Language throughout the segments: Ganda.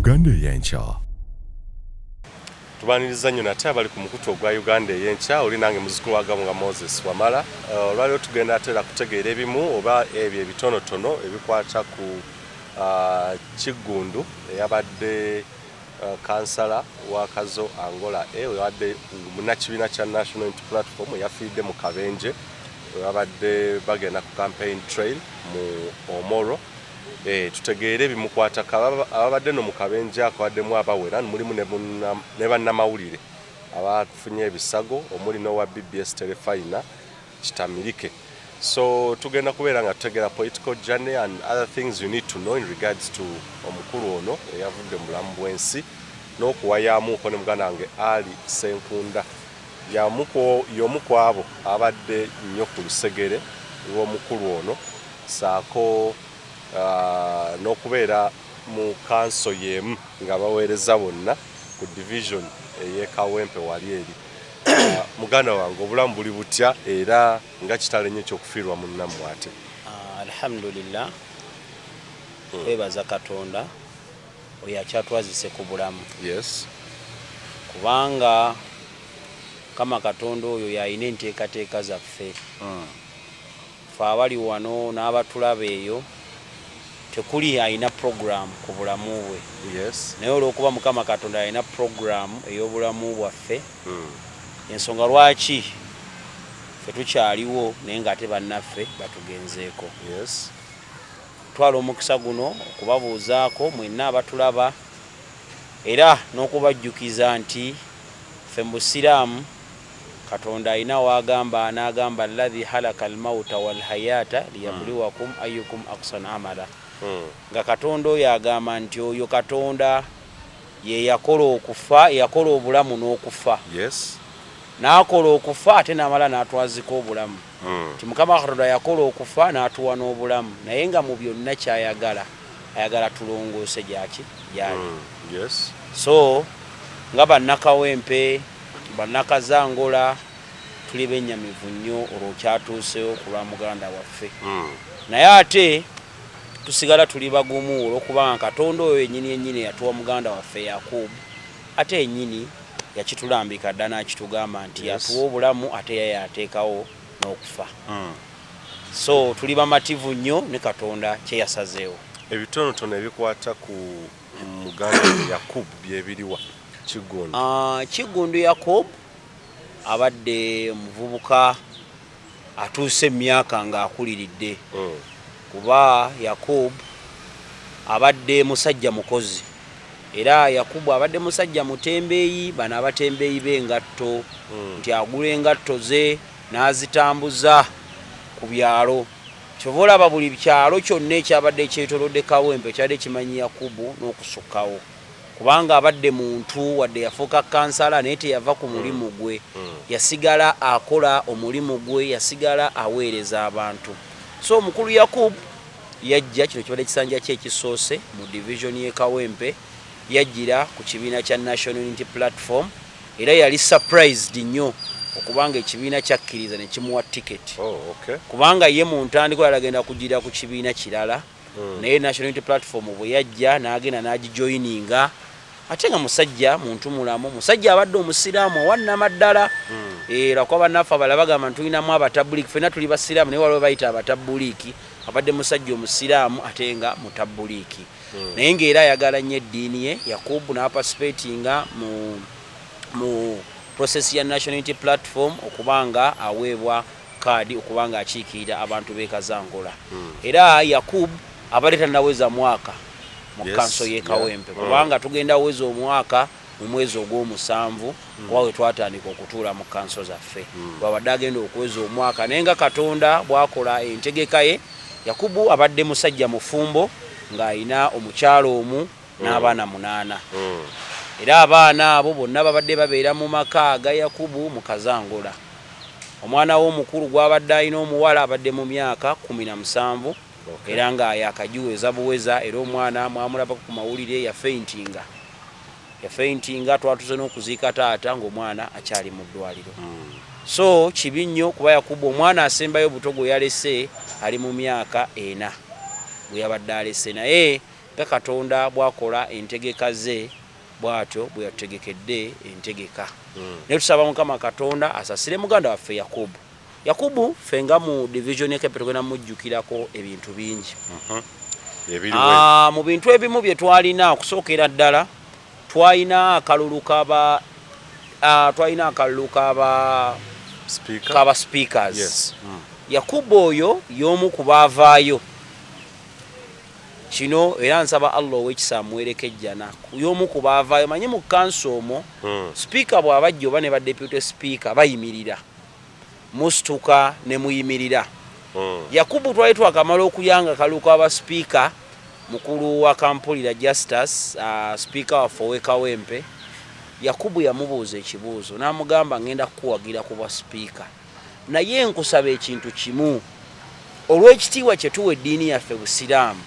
Uganda ey'enkya. Tubaniriza nnyo nate abali ku mukutu ogwa Uganda ey'enkya oli nange muzukulu wa Gamu nga Moses Wamala. Olwaliro tugenda atera kutegeera ebimu oba ebyo ebitonotono ebikwata ku Kigunddu eyabadde councillor wa Kazo Angola eyabadde munnakibiina kya National Unity Platform yafiiridde mu Kabenje eyabadde bagenda ku campaign trail mu Omoro. Tutegeere bimukwata ababadde no mu Kabenje akwaddemu abawera mulimu ne bannamawulire abafunye ebisago omuli n'owa BBS Telefina Kitamirike. So tugenda kubeera nga tutegeera political journey and other things you need to know in regards to omukulu ono eyavudde mu bulamu bw'ensi n'okuwayaamuuko ne muganda wange Ali Ssenkunda y'omu ku abo abadde nnyo ku lusegere lw'omukulu ono saako n'okubeera mu kanso y'emu nga baweereza bonna ku division ey'Ekawempe wali eri. Muganda wange obulamu buli butya era nga kitale nnyo ekyokufiirwa munnammwe ate? Alhamdulillah, twebaza Katonda oyo akyatwazise ku bulamu. Yes. Kubanga kama Katonda oyo yalina enteekateeka zaffe. Ffe abali wano n'abatulaba eyo tekuli alina program ku bulamu bwe. Yes. Naye olw'okuba Mukama Katonda alina program ey'obulamu bwaffe, ensonga lwaki ffe tukyaliwo naye ng'ate bannaffe batugenzeeko. Yes. Twala omukisa guno okubabuuzaako mwenna abatulaba era n'okubajjukiza nti ffe mu Busiraamu Katonda alina wagamba n'agamba alladhi halaka almauta walhayata liyabluwakum ayyukum ahsanu amala. Nga Katonda oyo agamba nti oyo Katonda ye yakola okufa, yakola obulamu n'okufa. Yes. N'akola okufa ate n'amala n'atwazika obulamu. Ti Mukama Katonda yakola okufa n'atuwa n'obulamu naye nga mu byonna kyayagala ayagala tulongoose gyaki gyali. Yes. So nga bannakawempe bannakazangola tuli bennyamivu nnyo olwokyatuusewo ku lwa muganda waffe. Naye ate tusigala tuli bagumu olw'okuba Katonda oyo yennyini yatuwa muganda waffe Yakub ate yennyini yakitulambika dda n'akitugamba nti yatuwa obulamu ate ye yateekawo n'okufa. So tuli bamativu nnyo ne Katonda kye yasazeewo. Ebitonotono ebikwata ku muganda Yakub byebiriwa Kigunddu? Kigunddu Yakub abadde omuvubuka atuuse emyaka ng'akuliridde. Kuba Yakub abadde musajja mukozi era Yakubu abadde musajja mutembeeyi, bano abatembeeyi b'engatto nti agula engatto ze n'azitambuza ku byalo. Kyova olaba buli kyalo kyonna ekyabadde kyetolodde Kawempe kyabadde kimanyi Yakubu n'okusukkawo kubanga abadde muntu wadde yafuuka kansala naye teyava ku mulimu gwe, yasigala akola omulimu gwe, yasigala aweereza abantu. So omukulu Yakub yajja kino kibadde kisanja kye kisoose mu division y'e Kawempe, yajjira ku kibiina kya National Unity Platform era yali surprised nnyo okubanga ekibiina kyakkiriza ne kimuwa ticket. Kubanga ye mu ntandikwa yalagenda kujjira ku kibiina kirala naye National Unity Platform bwe yajja n'agenda n'agijoyininga ate nga musajja muntu mulamu, musajja abadde omusiraamu owannamaddala. Lwakuba bannaffe abalala bagamba nti tulinamu abatabuliki, ffenna tuli basiraamu naye waliwo bayita abatabuliki, abadde musajja omusiraamu ate nga mutabuliki. Naye ng'era ayagala nnyo eddiini ye. Yakubu n'aparticipatinga mu process ya National Unity Platform okubanga aweebwa kaadi okubanga akiikirira abantu b'e Kazangola. Era Yakubu abadde tannaweza mwaka mu kanso y'e Kawempe kubanga tugenda weza omwaka mu mwezi ogw'omusanvu kuba we twatandika okutuula mu kanso zaffe. Bwabadde agenda okweza omwaka naye nga Katonda bw'akola entegeka ye, Yakubu abadde musajja mufumbo ng'alina omukyalo omu n'abaana 8. Era abaana abo bonna babadde babeera mu maka ga Yakubu mu Kazangola. Omwana w'omukulu gw'abadde alina omuwala abadde mu myaka 17 era nga yakagiweza buweza era omwana mwamulaba ku mawulire yafeintinga twatuze n'okuziika taata ng'omwana akyali mu ddwaliro. So kibi nnyo kuba Yakubu omwana asembayo buto gwe yalese ali mu myaka 4 bwe yabadde alese naye nga Katonda bwakola entegeka ze bwatyo bwe yategekedde entegeka. Ne tusaba Mukama Katonda asasire muganda waffe Yakubu fenga mu division ya capital kwena mujjukirako ebintu bingi. Mu bintu ebimu bye twalina okusookera ddala twalina akalulu kaba speakers. Yes. Yakubu oyo y'omu ku baavaayo kino era nsaba Allah ow'ekisa amuwerekejjana y'omu ku baavaayo manyi mu council omwo speaker bw'abajja oba ne ba deputy speaker bayimirira musituka ne muyimirira. Yakubu twali twakamala okuyanga kaluka aba speaker mukulu wa Kampulira Justice speaker waffe ow'Ekawempe. Yakubu yamubuuza ekibuuzo n'amugamba ngenda kukuwagira ku bwa speaker naye nkusaba ekintu kimu olw'ekitiibwa kye tuwa eddiini yaffe Busiraamu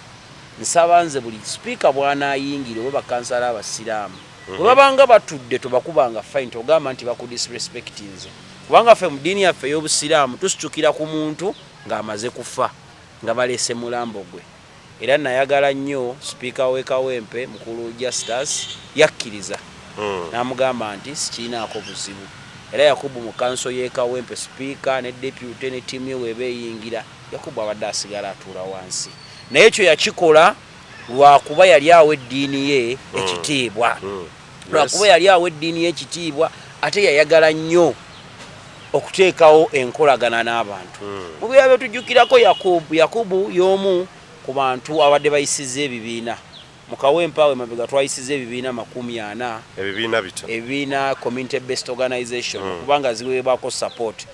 nsaba nze buli speaker bw'anaayingira oba bakansala abasiraamu bwe babanga batudde tobakubanga fine togamba nti bakudisrespect nze kubanga ffe mu ddiini yaffe ey'Obusiraamu tusitukira ku muntu ng'amaze kufa nga baleese mulambo gwe. Era nayagala nnyo speaker w'Ekawempe mukulu Justice yakkiriza n'amugamba nti sikiinaako buzibu. Era Yakubu mu kanso y'Ekawempe speaker ne deputy ne tiimu ye webeeyingira Yakubu abadde asigala atuula wansi naye ekyo yakikola lwakuba yali awo eddiini ye ekitiibwa. Lwakuba yali awo eddiini ye ekitiibwa ate yayagala nnyo okuteekawo enkolagana n'abantu. Mu byo tujjukirako Yakubu y'omu ku bantu abadde bayisizza ebibiina mu Kawempe awo emabega twayisizza ebibiina 40 ebibiina community based organization kubanga ziweebwako support.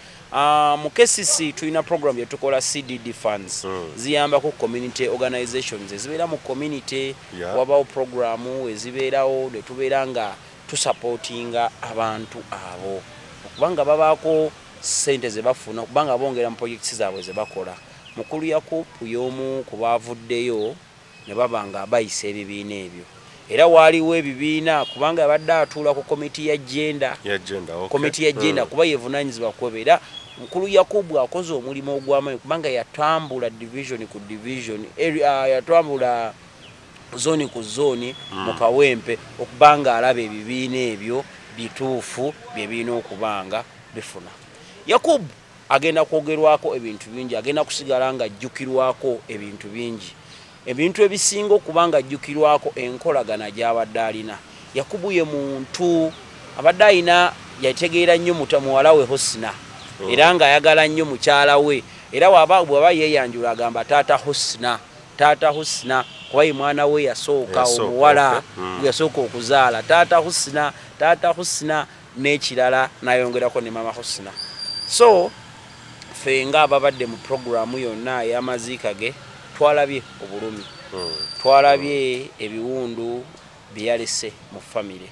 Mu KCC tulina program yetukola CDD funds ziyambako community organizations ezibeera mu community wabawo programu ezibeerawo ne tubeera nga tusupportinga abantu abo kubanga babaako sente ze bafuna kubanga bongera mu projects zaabwe ze bakola. Mukulu Yakub y'omu ku baavuddeyo ne babanga abayisa ebibiina ebyo era waaliwo ebibiina kubanga abadde atuula ku komiti ya gender komiti ya gender kuba yevunaanyizibwa kwebera. Mukulu Yakubu akoze omulimu ogw'amaanyi kubanga yatambula division ku division yatambula zoni ku zoni mu Kawempe okubanga alaba ebibiina ebyo bituufu bye birina okubanga bifuna. Yakubu agenda kwogerwako ebintu bingi agenda kusigala nga ajjukirwako ebintu bingi ebintu ebisinga okubanga ajjukirwako enkolagana gy'abadde alina. Yakubu ye muntu abadde alina yategeera nnyo muwala we Husna era nga ayagala nnyo mukyala we era bw'aba yeeyanjula agamba taata Husna kuba ye mwana we yasooka omuwala yasooka okuzaala taata Husna n'ekirala n'ayongerako ne mama Husna. So ffe nga ababadde mu programu yonna ey'amaziika ge twalabye obulumi twalabye ebiwundu bye yalese mu famire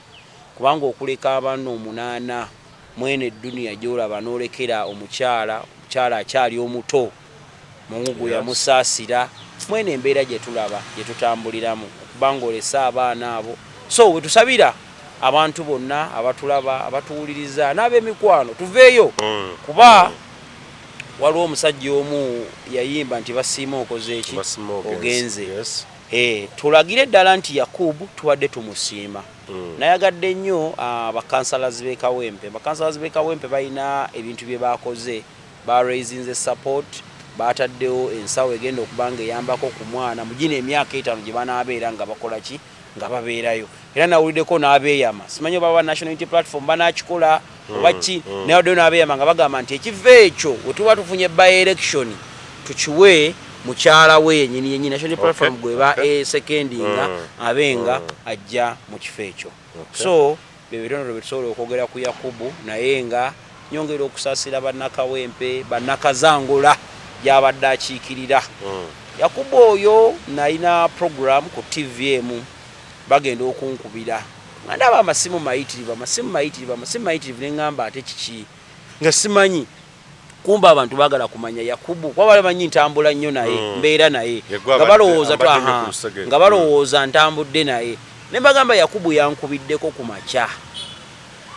kubanga okuleka abaana 8 mwene edduniya gy'olaba n'olekera omukyala akyali omuto Mungu gwe yamusaasira mwene embeera gye tulaba gye tutambuliramu okubanga olese abaana abo. So we tusabira abantu bonna abatulaba abatuwuliriza n'ab'emikwano tuveeyo kuba waliwo omusajja omu yayimba nti basiima okoze eki ogenze. Tulagire ddala nti Yakubu tubadde tumusiima nayagadde nnyo bakansalazi b'Ekawempe balina ebintu bye bakoze baraisinze support bataddewo ensawo egenda okubanga eyambako ku mwana mu gino emyaka 5 gye banaabeera nga bakola ki nga babeerayo. Era nawuliddeko n'abeeyama simanyi baba national unity platform banakikola oba ki naye n'abeeyama nga bagamba nti ekiva ekyo we tuba tufunye by election tukiwe mukyala we yennyini national platform gwe ba secondinga abenga ajja mu kifo ekyo. So bebitono bitusobola okwogera ku Yakubu naye nga nyongera okusaasira bannakawempe bannakazangula gy'abadde akiikirira. Yakubu oyo nalina program ku TVM bagenda okunkubira nga ndaba amasimu mayitirivu neŋŋamba ate kiki nga simanyi kumba abantu baagala kumanya Yakubu kuba bali bamanyi ntambula nnyo naye mbeera naye nga balowooza ntambudde naye ne bagamba Yakubu yankubiddeko ku makya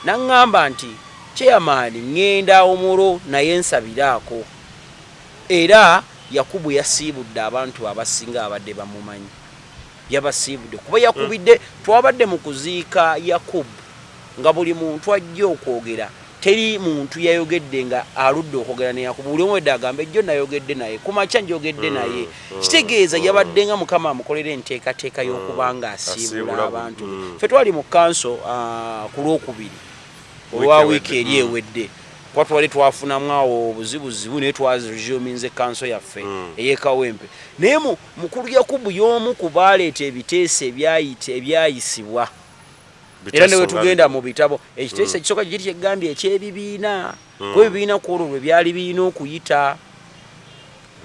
naŋŋamba nti kyeyamaani ŋŋenda omulo naye nsabiraako. Era Yakubu yasiibudde abantu abasinga abadde bamumanyi yabasiibudde kuba yakubidde twabadde mu kuziika Yakub nga buli muntu ajja okwogera teri muntu yayogedde nga aludde okwogera ne Yakub buli omu edde agamba ejjo nayogedde naye kumakya njogedde naye kitegeeza yabadde nga Mukama amukolera enteekateeka y'okubanga asiibula abantu ffe twali mu kanso ku Lwokubiri olwa wiiki eri ewedde kwa twali twafunamu awo obuzibuzibu naye twaziruminze kanso yaffe ey'Ekawempe naye mukulu Yakubu y'omu ku baaleeta ebiteeso ebyayisibwa era newe tugenda mu bitabo ekiteeso ekisooka kiri kyegambye ekyebibiina kuba ebibiina kwolwo lwe byali birina okuyita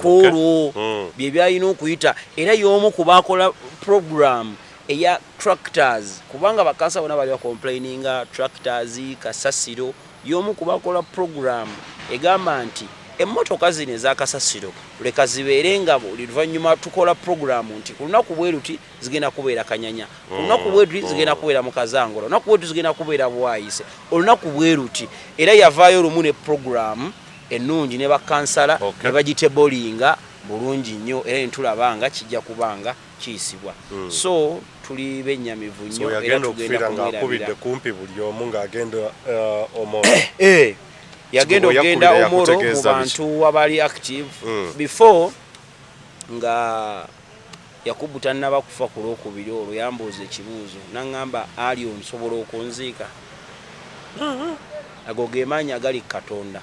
kwolwo bye byalina okuyita era y'omu ku baakola program eya tractors kubanga bakansa bona bali bakomplaininga tractors kasasiro y'omu ku baakola program egamba nti emmotoka zino ez'akasasiro leka zibeere nga buli luvannyuma tukola programu nti ku lunaku bwe luti zigenda kubeera Kanyanya ku lunaku bwe luti zigenda kubeera mu Kazangolo olunaku bwe luti zigenda kubeera Bwayise olunaku bwe luti era yavaayo lumu ne programu ennungi ne bakansala ne bagitebolinga bulungi nnyo era ntulabanga kijja kubanga kiyisibwa so tuli bennyamivu nnyo era tugenda kumwera kumpi buli omu ng'agenda Omoro yagenda okugenda Omoro mu bantu abali active before nga Yakubu tannaba kufa ku Lwokubiri olwo yambuuza ekibuuzo n'aŋŋamba Ali onsobola okunziika ago ge maanyi agali Katonda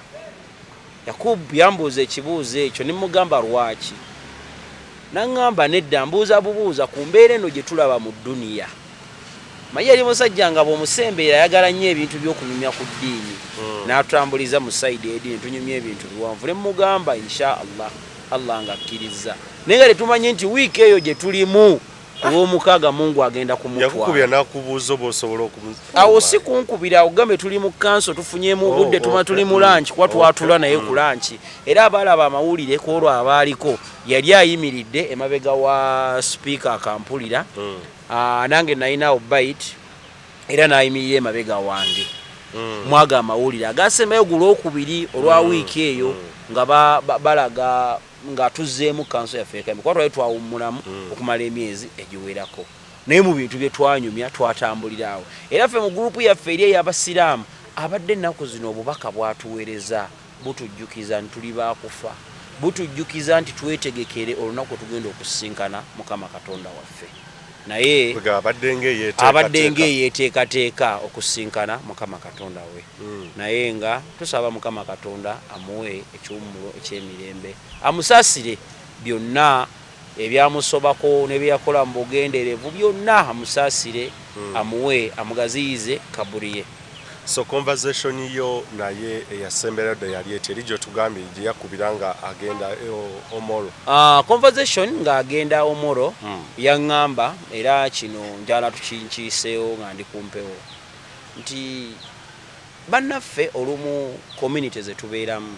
Yakubu yambuuza ekibuuzo ekyo ne mugamba lwaki n'aŋŋamba nedda mbuuza bubuuza ku mbeera eno gye tulaba mu dduniya manyi yali musajja nga bw'omusembeera ayagala nnyo ebintu by'okunyumya ku ddiini n'atutambuliza mu sayidi y'eddiini tunyumya ebintu biwanvu ne mugamba insha Allah nga akkiriza naye nga tetumanyi nti wiiki eyo gye tulimu olw'omukaaga Mungu agenda kumutwala n'akubuuza oba osobola awo si kunkubira ogambe tuli mu kanso tufunyeemu obudde tuli mu lanchi kuba twatula naye ku lanchi era abalaba amawulire ku olwo abaaliko yali ayimiridde emabega wa sipiika akampulira nange nalinawo bite era nayimirira emabega wange mwaga amawulire agasembayo gu Lwokubiri olwa wiiki eyo nga balaga nga tuzzeemu kanso yaffe Kayembe kuba twali twawummulamu okumala emyezi egiwerako naye mu bintu bye twanyumya twatambulira awo era ffe mu gurupu yaffe eri ey'abasiraamu abadde ennaku zino obubaka bwatuweereza butujjukiza nti tuli baakufa butujjukiza nti twetegekere olunaku tugenda okusisinkana Mukama Katonda waffe naye abadde ng'eyeteekateeka okusisinkana Mukama Katonda we naye nga tusaba Mukama Katonda amuwe ekiwummulo eky'emirembe amusaasire byonna ebyamusobako ne bye yakola mu bugenderevu byonna amusaasire amuwe amugaziyize kabuli ye so conversation yo naye eyasembera dde yali eteri gye tugambye gye yakubira nga agenda Omoro conversation ng'agenda Omoro yaŋŋamba era kino njala tukinkiiseewo nga ndi kumpewo nti bannaffe olumu community ze tubeeramu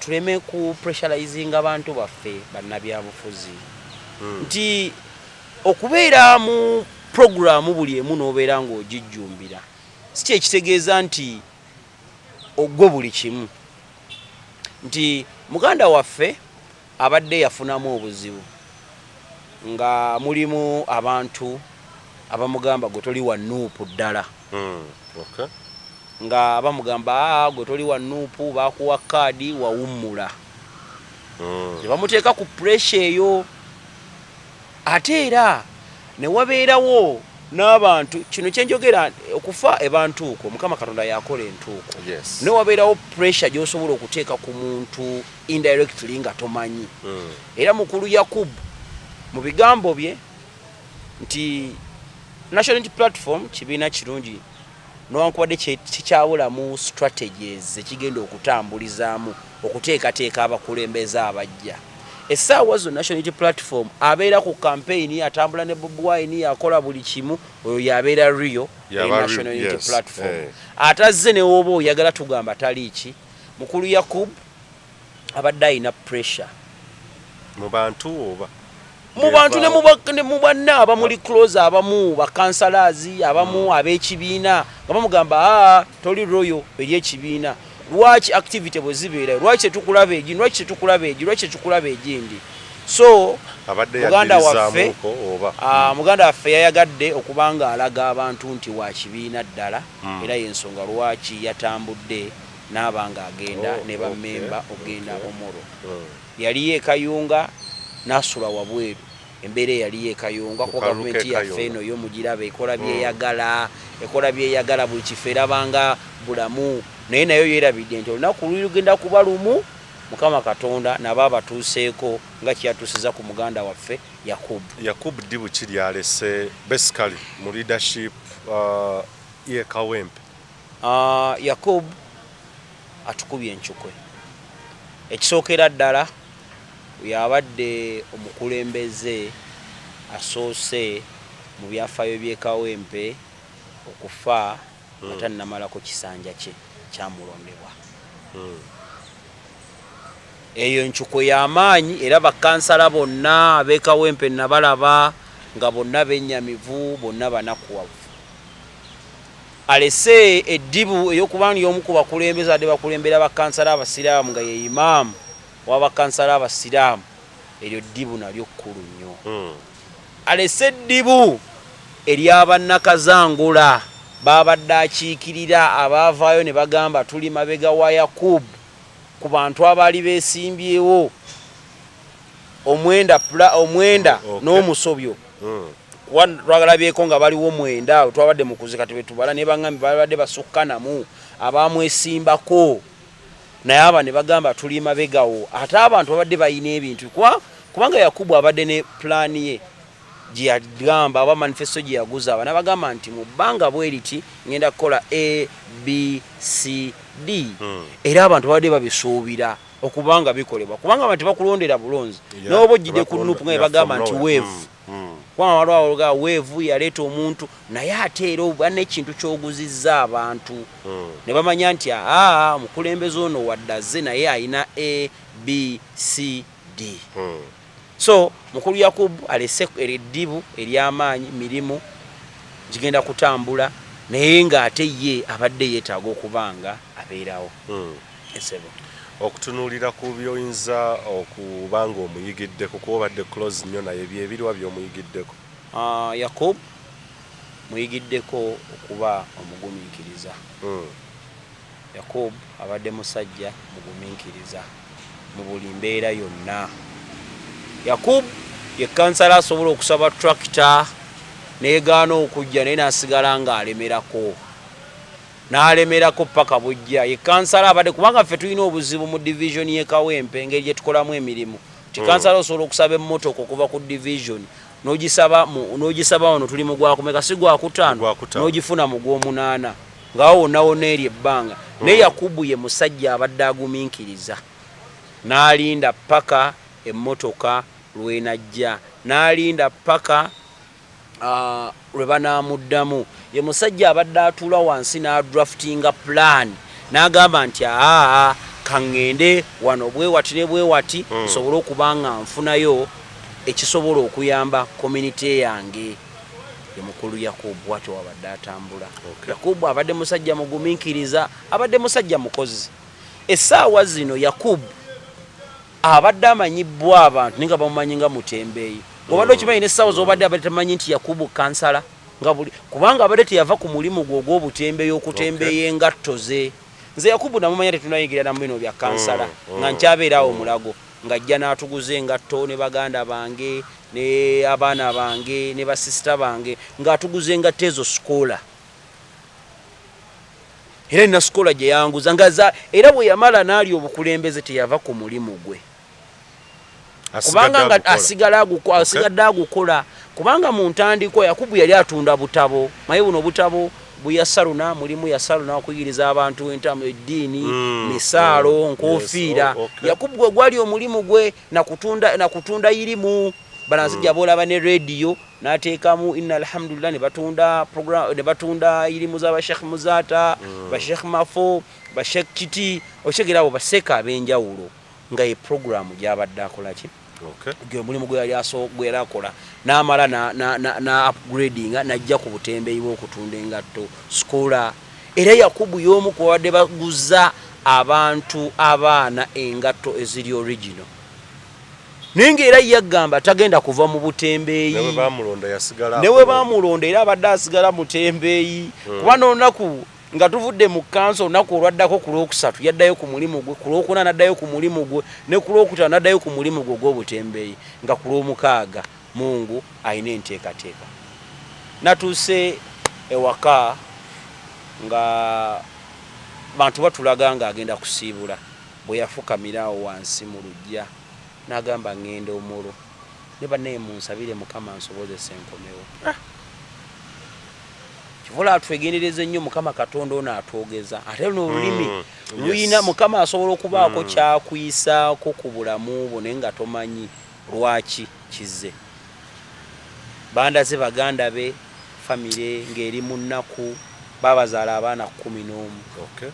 tuleme ku pressurizinga abantu baffe bannabyabufuzi nti okubeera mu programu buli emu n'obeera ng'ogijjumbira si kyekitegeeza nti ogwo buli kimu nti muganda waffe abadde yafunamu obuzibu nga mulimu abantu abamugamba gwe toli wa nuupu ddala nga bamugamba gwe toli wa nuupu bakuwa kaadi wawummula ne bamuteeka ku pressure eyo ate era ne wabeerawo n'abantu kino kyenjogera okufa ebantuuko Mukama Katonda yakola entuuko ne wabeerawo pressure gy'osobola okuteeka ku muntu indirectly nga tomanyi era mukulu Yakubu mu bigambo bye nti National Unity Platform kibiina kirungi newankubadde kikyabulamu strategies ekigenda okutambulizaamu okuteekateeka abakulembeze abajja essaawa zo National Unity Platform abeera ku campaign atambula ne Bobi Wine akola buli kimu oyo yabeera Rio National Unity Platform atazze ne woba oyagala tugamba taliiki mukulu Yakubu abadde ayina pressure mu bantu oba mu bantu ne mu banna abamuli close abamu bakansalazi abamu ab'ekibiina nga bamugamba toli royo eri ekibiina lwaki activity bwe zibeera lwaki tetukulaba egi lwaki tetukulaba egi lwaki tetukulaba egindi so muganda waffe yayagadde okubanga alaga abantu nti wa kibiina ddala era y'ensonga lwaki yatambudde n'abanga agenda ne bammemba ogenda omoro yali ekayunga n'asula wabweru embeera yali ekayunga ko gavumenti yaffe eno y'omugiraba ekola byeyagala buli kifo erabanga bulamu naye nayo yerabidde nti olunaku lugenda kuba lumu Mukama Katonda nabo abatuuseeko nga kyatusiza ku muganda waffe Yakub Dibu kiri alese basically mu leadership ye Kawempe Yakub atukubye enchukwe ekisookera ddala yabadde omukulembeze asoose mu byafaayo by'e Kawempe okufa atannamalako kisanja kye kyamulondebwa eyo enchukwe y'amaanyi era bakansala bonna ab'e Kawempe nabalaba nga bonna bennyamivu bonna banakuwavu alese eddibu ey'okubanga y'omu ku bakulembeze adde bakulembera bakansala abasiraamu nga ye imaamu w'abakansala abasiraamu eryo ddibu nalyo kkulu nnyo alese eddibu ery'abannakazangula babadde akiikirira abaavaayo ne bagamba tuli mabega wa Yakub ku bantu abaali beesimbyewo omwenda n'omusobyo twagalabyeko nga baliwo mwenda twabadde mu kuzika tebetubala ne baŋŋambi babadde basukkanamu abamwesimbako naye aba ne bagamba tuli mabegawo ate abantu babadde bayina ebintu kubanga Yakubu abadde ne pulaani ye gye yagamba aba manifesto gye yaguza aba nabagamba nti mu bbanga bwe riti ngenda kukola ABCD era abantu babadde babisuubira okubanga bikolebwa kubanga abantu bakulondera bulonzi n'oba ojjidde ku nupu nga bagamba nti weevu kubanga walwaga weevu yaleeta omuntu naye ate era oba n'ekintu ky'oguzizza abantu ne bamanya nti omukulembeze ono waddaze naye ayina ABCD so mukulu Yakub alese eriddibu ery'amaanyi mirimu gigenda kutambula naye ng'ate ye abadde yeetaaga okubanga abeerawo esebo okutunuulira ku byoyinza okubanga omuyigiddeko kuba obadde close nnyo naye byebiriwa by'omuyigiddeko Yakub muyigiddeko okuba omugumiikiriza Yakub abadde musajja mugumiikiriza mu buli mbeera yonna Yakub ye kansala asobola okusaba tractor neegaana okujja naye n'asigala n'alemerako paka bujja ye kansala abadde kubanga ffe tulina obuzibu mu division y'e Kawempe engeri gye tukolamu emirimu ti kansala osobola okusaba emmotoka okuva ku division n'ogisaba wano tuli mu gwakumeka si gwakutaano n'ogifuna mu gw'omunaana ngaawo wonna wonna eri ebbanga naye Yakubu ye musajja abadde agumiikiriza n'alinda paka emmotoka lwenajja n'alinda paka lwe banamuddamu ye musajja abadde atuula wansi n'adraftinga plan n'agamba nti kaŋŋende wano bwewati ne bwewati nsobole okubanga nfunayo ekisobola okuyamba community yange ye mukulu Yakubu bwatyo wabadde atambula Yakubu abadde musajja mugumiikiriza abadde musajja mukozi essaawa zino Yakubu abadde amanyibbwa abantu ninga bamumanyi nga mutembeeyi obadde okimanyi n'essaawa z'obadde abadde tamanyi nti Yakubu kansala nga buli kubanga abadde teyava ku mulimu gwe ogw'obutembeeyi okutembeeya engatto ze nze Yakubu namumanya tetunayigirana mu bino bya kansala nga nkyabeerawo omulago ng'ajja n'atuguza engatto ne baganda bange ne abaana bange ne basisita bange ng'atuguza engatto ezo sikoola era nina sikoola gye yanguza era bwe yamala n'ali obukulembeze teyava ku mulimu gwe kubanga nga asigadde agukola kubanga mu ntandiko Yakubu yali atunda butabo naye buno butabo buyasaluna mulimu yasaluna okuyigiriza abantu entamu eddiini misaalo nkoofiira Yakubu gwe gwali omulimu gwe nakutunda irimu banazijja boolaba ne rediyo n'ateekamu inna alhamdulillah ne batunda irimu z'abashekh Muzata bashekh Mafo bashekh Kiti okyegeraabo baseeka ab'enjawulo nga ye programu gy'abadde akola ki gwe mulimu gwe yali akola n'amala na upgradinga n'ajja ku butembeeyi bw'okutunda engatto sikoola era Yakubu y'omu ku babadde baguza abantu abaana engatto eziri original Ninge era yagamba tagenda kuva mu butembeeyi. Newe bamulonda era abadde asigala mutembeeyi. Kuba n'olunaku nga tuvudde mu kanso olunaku olwaddako ku Lwokusatu yaddayo ku mulimu gwe, ku Lwokuna n'addayo ku mulimu gwe, ne ku Lwokutaano n'addayo ku mulimu gwe gw'obutembeeyi, nga ku Lwomukaaga Mungu ayina enteekateeka. Natuuse ewaka nga bantu batulaga nga agenda kusiibula, bwe yafukamirawo wansi mu luggya n'agamba ngenda omulwo, ne bannaye munsabire Mukama nsobozese enkomewo. Kivula atwegendereze nnyo Mukama Katonda ono atwogeza, ate luno olulimi luyina Mukama asobola okubaako kyakuyisaako ku bulamu bwo naye nga tomanyi lwaki kizze. Bandaze baganda be famire ng'eri mu nnaku babazaala abaana 11.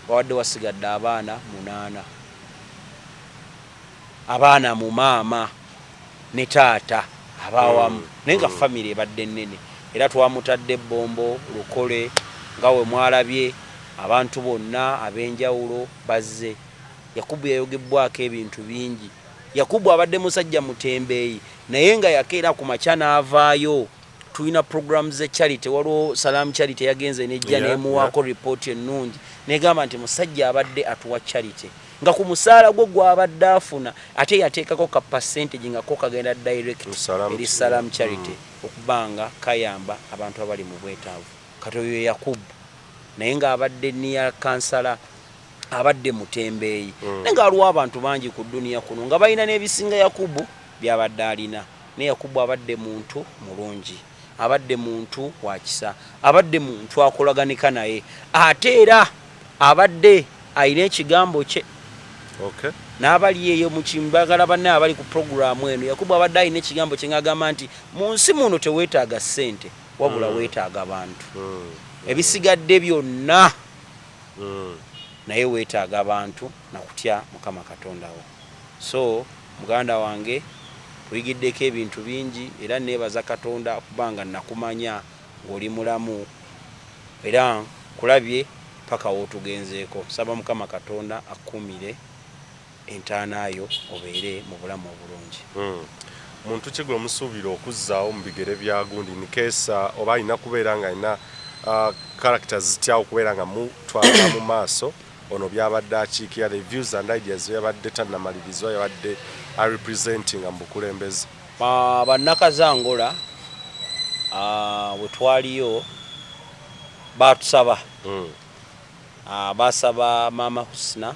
Bawadde wasigadde abaana 8. Abaana mu maama ne taata abawamu naye nga famire ebadde nnene. Era twamutadde Bombo Lukole nga we mwalabye abantu bonna ab'enjawulo bazze. Yakubu yayogebbwako ebintu bingi. Yakubu abadde musajja mutembeeyi naye nga yakeera ku makya n'avaayo. Tulina programs ze charity, waliwo Salam Charity yagenze nejja nemuwaako report ennungi negamba nti musajja abadde atuwa charity nga ku musaala gwe gw'abadde afuna ate yateekako ka percentage nga ko kagenda direct eri Salam Charity okubanga kayamba abantu abali mu bwetaavu. Kati oyo Yakubu naye nga abadde niya councilor abadde mutembeeyi naye nga waliwo abantu bangi ku duniya kuno nga balina n'ebisinga Yakubu byabadde alina. Ne Yakubu abadde muntu mulungi, abadde muntu wakisa, abadde muntu akolaganika naye, ate era abadde ayina ekigambo kye. N'abali eyo mu kimbagala banne abali ku programu eno, Yakubu abadde ayina ekigambo kye ng'agamba nti mu nsi muno teweetaaga ssente wabula weetaaga abantu. Ebisigadde byonna naye weetaaga abantu na kutya Mukama Katonda wo. So muganda wange tuyigiddeko ebintu bingi era neebaza Katonda kubanga nakumanya ng'oli mulamu era kulabye paka wootugenzeeko. Saba Mukama Katonda akumire entaanaayo obeere mu bulamu obulungi. Muntu ki gwe musuubira okuzzaawo mu bigere bya gundi in case oba alina kubeera nga alina characters zitya okubeera nga mutwala mu maaso ono byabadde akiikira the views and ideas byabadde tannamalirizwa yabadde representing mbukulembeze. Bannakazi Angola we twaliyo batusaba basaba Mama Husna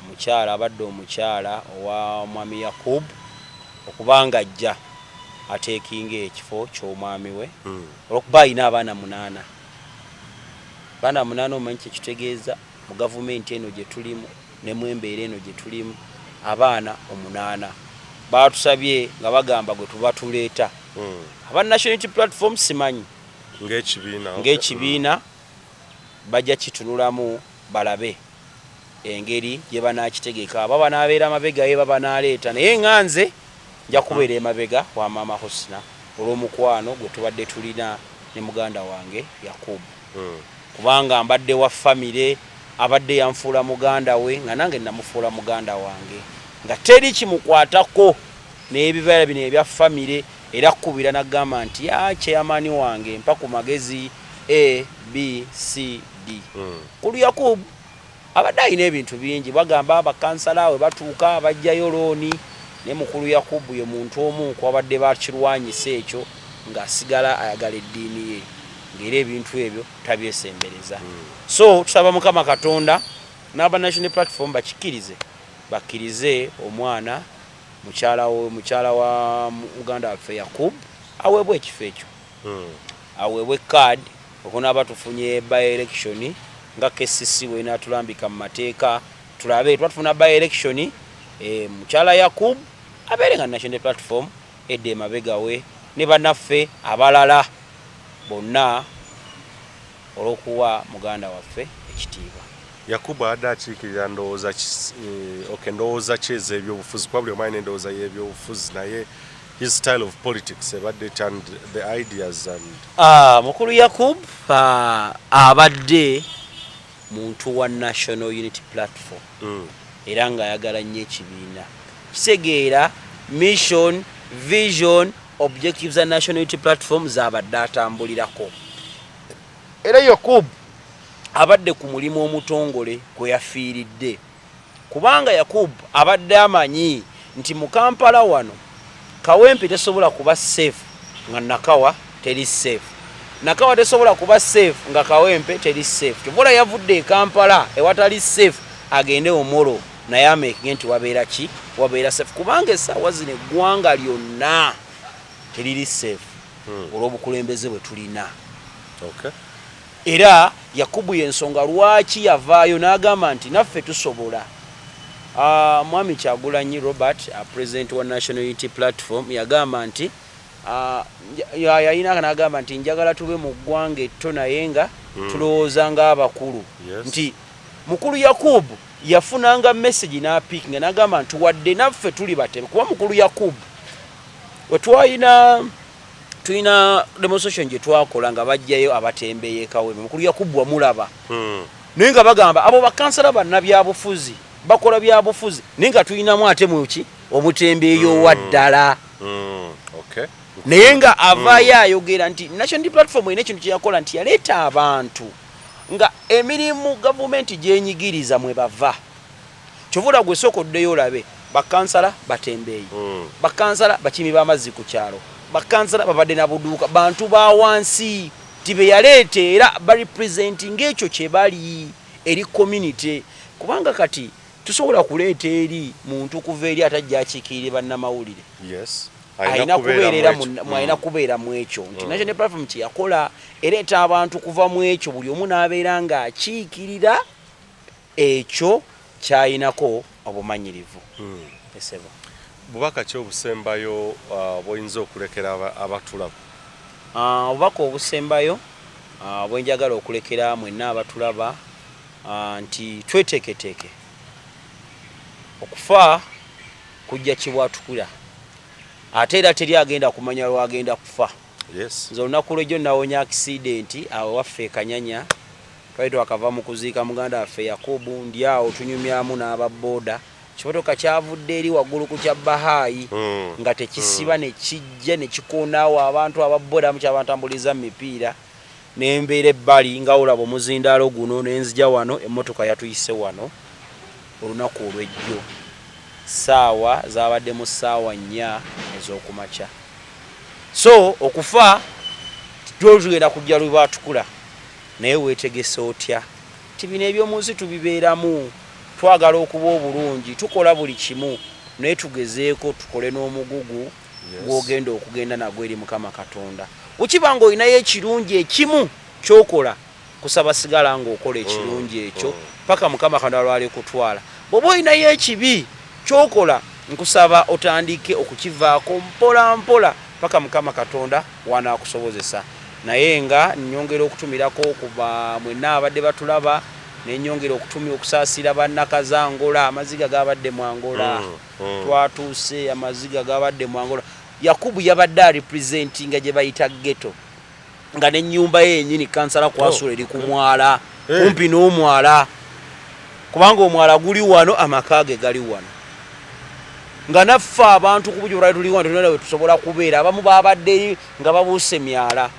omukyala abadde omukyala owa Mwami Yakub okubanga ajja ateekinga ekifo ky'omwami we olwokuba alina abaana 8. Baana 8 omanyi kyekitegeeza mu gavumenti eno gye tulimu ne mu embeera eno gye tulimu abaana 8. Batusabye nga bagamba gwe tuba tuleeta aba National Unity Platform simanyi ng'ekibiina bajja kitunulamu balabe engeri gye banaakitegeka aba banaabeera amabega ye baba naaleeta naye nganze nja kubeera emabega wa Mama Husna olw'omukwano gwe tubadde tulina ne muganda wange Yakubu kubanga mbadde wa famire abadde yanfuula muganda we nga nange namufuula muganda wange nga teri kimukwatako n'ebibeera bino ebya famire era kkubira n'agamba nti chairman wange mpa ku magezi A, B, C, D. Kulu Yakubu abadde alina ebintu bingi bagamba abakansala we batuuka bajjayo looni ne mukulu Yakubu ye muntu omu kwabadde bakirwanyisa ekyo ng'asigala ayagala eddiini ye ng'era ebintu ebyo tabyesembereza. So tusaba Mukama Katonda n'aba National Platform bakkirize omwana mukyala wa Uganda waffe Yakubu aweebwe ekifo ekyo aweebwe card okunaaba tufunye by election nga KCC we natulambika mu mateeka tulabe twatufuna by election mukyala Yakubu abeere nga National Platform edde mabega we ne bannaffe abalala bonna olw'okuwa muganda waffe ekitiibwa. Yakubu adda akiikirira ndowooza ki ez'ebyobufuzi kuba buli omu alina endowooza y'ebyobufuzi naye his style of politics ebadde and the ideas and mukulu Yakubu abadde muntu wa National Unity Platform era nga ayagala nnyo ekibiina kitegeera mission, vision, objectives and national unity platform zabadde atambulirako. Era Yakub abadde ku mulimu omutongole gwe yafiiridde, kubanga Yakub abadde amanyi nti mu Kampala wano Kawempe tesobola kuba safe nga Nakawa teri safe, Nakawa tesobola kuba safe nga Kawempe teri safe. Kyovula yavudde e Kampala ewatali safe agende Omoro naye amekinge nti wabeera ki, wabeera safe, kubanga essaawa zino eggwanga lyonna teriri safe olw'obukulembeze bwe tulina. Okay. Era Yakubu yensonga lwaki yavaayo n'agamba nti naffe tusobola. Mwami Kyagulanyi Robert, president wa National Unity Platform, yagamba nti yayina n'agamba nti njagala tube mu ggwanga etto naye nga tulowooza ng'abakulu. Nti mukulu Yakubu yafunanga message n'apikinga n'agamba nti wadde naffe tuli batebe, kuba mukulu Yakubu we tulina demonstration gye twakola nga bajjayo abatembeeye Kawempe, mukulu Yakubu wamulaba naye nga bagamba abo bakansala bannabyabufuzi bakola byabufuzi naye nga tulinamu ate muki omutembeeyo wa ddala. Naye nga avaayo ayogera nti National Unity Platform erina ekintu kyeyakola nti yaleeta abantu nga emirimu gavumenti gyenyigiriza mwe bava. Kyovula gwe sooka oddeyo olabe bakansala batembeeyi, bakansala bakimi b'amazzi ku kyalo, bakansala babadde na buduuka, bantu ba wansi tibe yaleeta era barepresenting ekyo kye bali eri community. Kubanga kati tusobola kuleeta eri muntu kuva eri atajja akiikirire bannamawulire. Ayina kubeerera mwayina kubeera mu ekyo nti National Platform kye yakola ereeta abantu kuva mu ekyo, buli omu n'abeera nga akiikirira ekyo kyayinako obumanyirivu. Esebo bubaka ki obusembayo bw'oyinza okulekera abatulaba? Obubaka obusembayo bwenjagala okulekera mwenna abatulaba nti tweteeketeeke. Okufa kujja kibwatukira, ate era teri agenda kumanya lwagenda kufa. Nze olunaku lwejjo nawonya accident awo waffe Kanyanya, twali twakava mu kuziika muganda waffe Yakubu, ndi awo tunyumyamu n'ababooda, kimotoka kyavudde eri waggulu ku kya Bahaayi nga tekisiba ne kijja ne kikoonaawo abantu ababooda mukyabantambuliza mu mipiira, nembeera ebbali nga olaba omuzindaalo guno nenzija wano, emmotoka yatuyise wano olunaku olwejjo. Saawa zabadde mu ssaawa 4 ez'okumakya. So okufa tugenda kujja lwebatukula, naye weetegese otya ti bino eby'omunsi tubibeeramu, twagala okuba obulungi, tukola buli kimu naye tugezeeko tukole n'omugugu gw'ogenda okugenda nagwo eri Mukama Katonda. Wekiba ng'olinayo ekirungi ekimu kyokola, kusaba sigala ng'okola ekirungi ekyo paka Mukama Katonda lwali kutwala. Bw'oba olinayo ekibi kyokola, nkusaba otandike okukivaako mpola mpola paka Mukama Katonda wanaakusobozesa. Naye nga nnyongera okutumirako kuba mwenna abadde batulaba, nenyongera okutumya okusaasira bannakazangola, amaziga gabadde mu Angola. Twatuuse amaziga gabadde mu Angola. Yakubu yabadde arepresentinga gye bayita ghetto, nga n'ennyumba ye yennyini kansala kwasula eri ku mwala, kumpi n'omwala, kubanga omwala guli wano, amaka ge gali wano. Nga naffe abantu ku bujjo tuli wano tulina we tusobola kubeera, abamu babadde nga babuuse myala.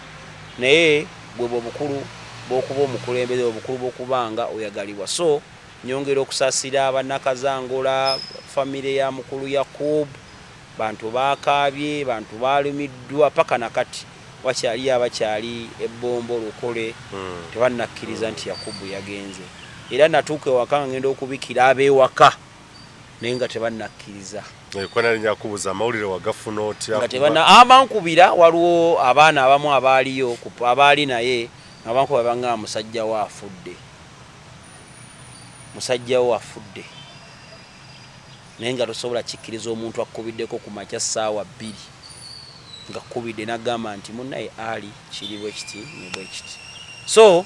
Naye bwe bukulu bw'okuba omukulembeze, obukulu bw'okubanga oyagalibwa. So nyongera okusaasira bannakazangola, famire ya mukulu Yakub, bantu bakaabye, bantu balumiddwa paka nakati wakyali abakyali ebbombo lukole tebannakkiriza nti Yakubu yagenze. Era natuuka ewaka ngenda okubikira ab'ewaka naye nga tebannakkiriza. Yakubuza amawulire wagafuna otya? Nga tebanna abankubira, waliwo abaana abamu abaaliyo abaali naye abankuba banga musajja we afudde, musajja we afudde, naye nga tosobola kikkiriza omuntu akubiddeko ku makya ssaawa 2 nga kubidde n'agamba nti munnaye Ali kiri bwe kiti ne bwe kiti. So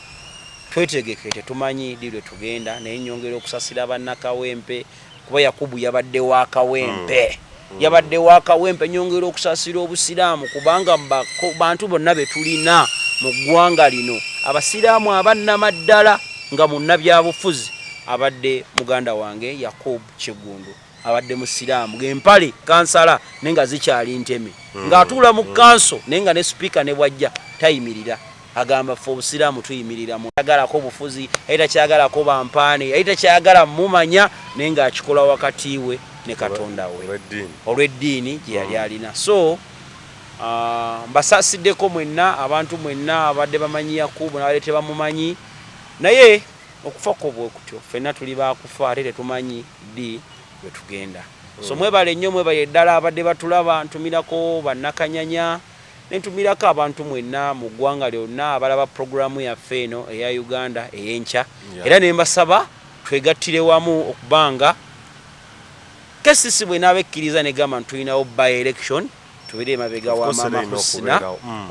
twetegeke, tetumanyi ddi lwe tugenda, naye nyongera okusasira bannakawempe kuba Yakubu yabadde wa Kawempe, yabadde wa Kawempe. Nyongera okusasira obusiraamu kubanga bantu bonna be tulina mu ggwanga lino, abasiraamu abannamaddala nga munnabyabufuzi abadde muganda wange Yakub Kigunddu. abadde musiraamu ng'empale kansala nenga zikyali nteme ng'atuula mu kanso nenga ne sipiika ne bwajja tayimirira agamba fe obusiraamu tuyimirira ayagalako bufuzi ayita kyagalako bampaane ayita kyayagala mumanya naye ng'akikola wakati we ne katonda we olw'eddiini gye yali alina so mbasasiddeko mwenna abantu mwenna abadde bamanyi Yakubu n'abadde tebamumanyi naye okufa ko bwe kutyo ffenna tuli baakufa ate tetumanyi ddi bwe tugenda so mwebale nnyo mwebale ddala abadde batulaba ntumirako bannakanyanya nentumirako abantu mwenna mu ggwanga lyonna abalaba programu yaffe eno eya Uganda ey'enkya era ne mbasaba twegattire wamu okubanga kesisi bwe n'abekkiriza ne gamba ntulinawo by election tubere emabega wa Mama Husina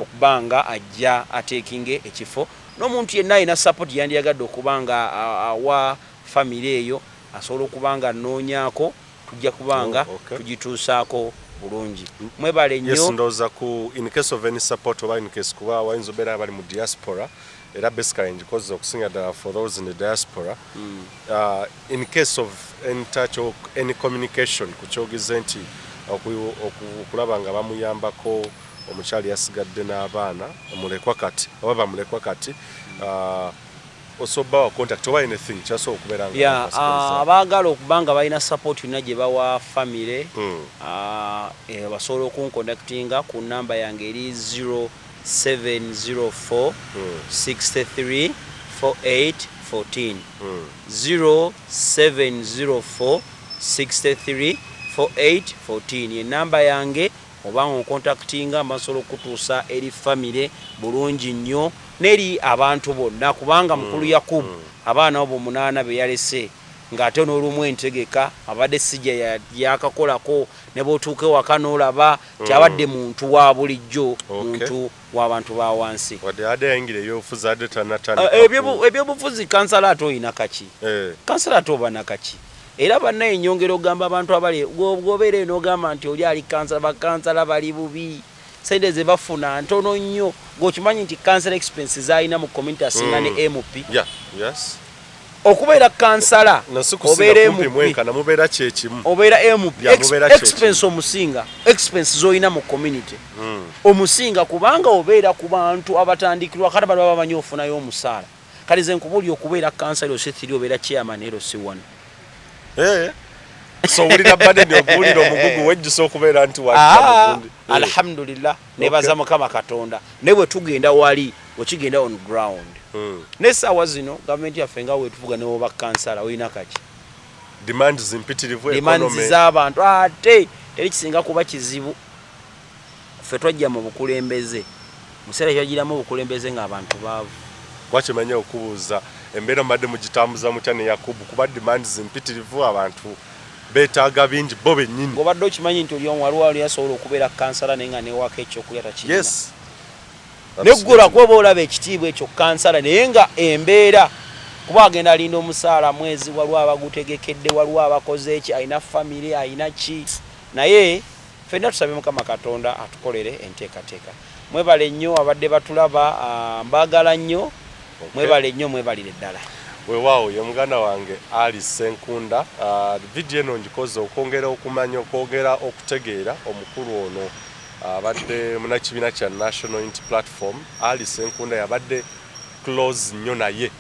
okubanga ajja ateekinge ekifo n'omuntu yenna alina support yandiyagadde okubanga awa family eyo asobola okubanga anoonyaako tujja kubanga tugituusaako bulungi mwebale nnyo. Yes, ndoza ku in case of any support oba in case kuba wayinza obeera abali mu diaspora era basically njikoze okusinga ddala for those in the diaspora in case of any touch or any communication ku kyogize nti okulaba nga bamuyambako omukyali yasigadde n'abaana mulekwa kati oba bamulekwa kati osoba wa contact oba anything kyaso okubeera nga abaagala okubanga balina support yonna gye bawa family basobola okuncontactinga ku namba yange eri 0704 63 48 14 0704 63 48 14 ye namba yange obanga okontaktinga mbasobola okutuusa eri family bulungi nnyo neri abantu bonna kubanga mukulu Yakubu abaana abo 8 be yalese ng'ate n'olumu entegeka abadde sijja yakakolako ne bootuuke waka n'olaba kyabadde muntu wa bulijjo muntu w'abantu ba wansi ebyobufuzi kansala ate oyina kaki kansala ate oba nakaki era banna enyongero ogamba abantu abali gobeere n'ogamba nti oli ali kansala bakansala bali bubi sente ze bafuna ntono nnyo ng'okimanyi nti kansala expenses alina mu community asinga ne MP okubeera kansala obeera MP expense omusinga expense z'olina mu community omusinga kubanga obeera ku bantu abatandikirwa kati bali bamanyi ofunayo omusaala kale ze nkubuli okubeera kansala osethiri obeera chairman ero si one so ulira bade ndio bulira omugugu wejjusa okubeera nti alhamdulillah nebaza mukama katonda nebwe tugenda wali okigenda on ground n'essaawa zino gavumenti yaffe nga wetuvuga ne oba kansala olina kaki demands impitirivu economy z'abantu ate teri kisinga kuba kizibu ffe twajja mu bukulembeze museera kyagiramu obukulembeze ng'abantu baavu wakimanya okubuuza embeera mbadde mugitambuza mutya ne Yakubu kuba demands impitirivu abantu betaaga bingi bo bennyini ng'obadde okimanyi nti oli omuwaliwo ali asobola okubeera kansala naye nga newaka ekyokulya takirina neggula kuba olaba ekitiibwa ekyo kansala naye nga embeera kuba agenda alinda omusaala mwezi waliwo abagutegekedde waliwo abakoze eki alina famire alina ki naye ffenna tusabye mukama katonda atukolere enteekateeka mwebale nnyo abadde batulaba mbaagala nnyo mwebale nnyo mwebalire ddala weewaawo ye muganda wange Ali Ssenkunda vidiyo eno ngikoze okwongera okumanya okwogera okutegeera omukulu ono abadde munakibiina kya National Unity Platform Ali Ssenkunda yabadde close nnyo naye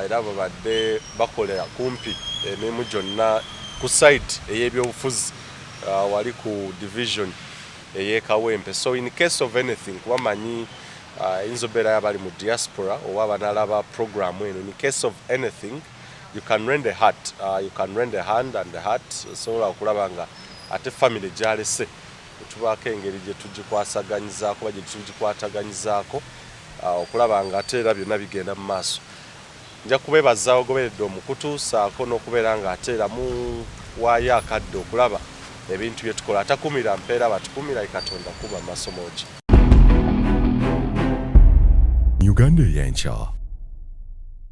era babadde bakolera kumpi emirimu gyonna ku site ey'ebyobufuzi wali ku division ey'Ekawempe so in case of anything kuba manyi inzobeera yabali mu diaspora oba abanalaba programu eno in case of anything you can rend a heart you can rend a hand and a heart sobola okulaba nga ate family gyalese tubaako engeri gye tugikwasaganyizaako ba gye tugikwataganyizaako okulaba nga ate era byonna bigenda mu maaso nja kubeebaza ogoberedde omukutu saako n'okubeera nga ate era mu waayo akadde okulaba ebintu bye tukola atakumira mpeera batukumira Katonda kuba masomo ki Uganda y'enkya